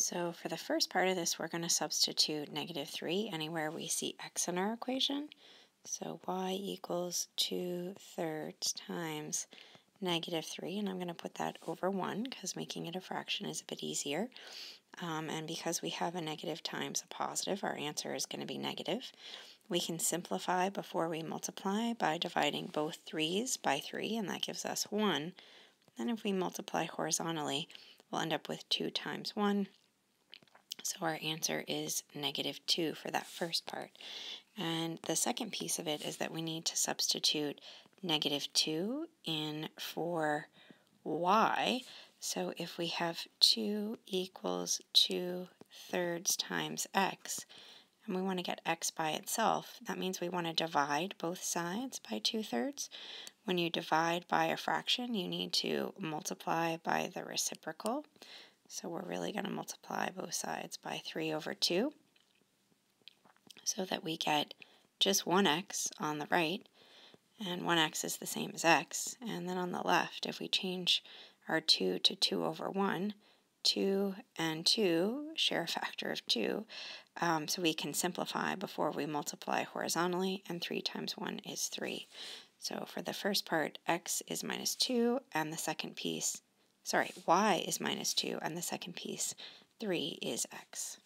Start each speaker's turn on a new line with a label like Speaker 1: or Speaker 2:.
Speaker 1: So for the first part of this, we're going to substitute -3 anywhere we see x in our equation. So y equals 2/3 times -3, and I'm going to put that over 1 because making it a fraction is a bit easier. And because we have a negative times a positive, our answer is going to be negative. We can simplify before we multiply by dividing both 3's by 3, and that gives us 1. Then if we multiply horizontally, we'll end up with 2 times 1. So our answer is -2 for that first part. And the second piece of it is that we need to substitute -2 in for y. So if we have 2 equals 2/3 times x, and we want to get x by itself, that means we want to divide both sides by 2/3. When you divide by a fraction, you need to multiply by the reciprocal. So we're really going to multiply both sides by 3/2 so that we get just 1x on the right, and 1x is the same as x. And then on the left, if we change our 2 to 2/1, 2 and 2 share a factor of 2, so we can simplify before we multiply horizontally, and 3 times 1 is 3. So for the first part, x is -2, and the second piece, y is -2, and the second piece, 3, is x.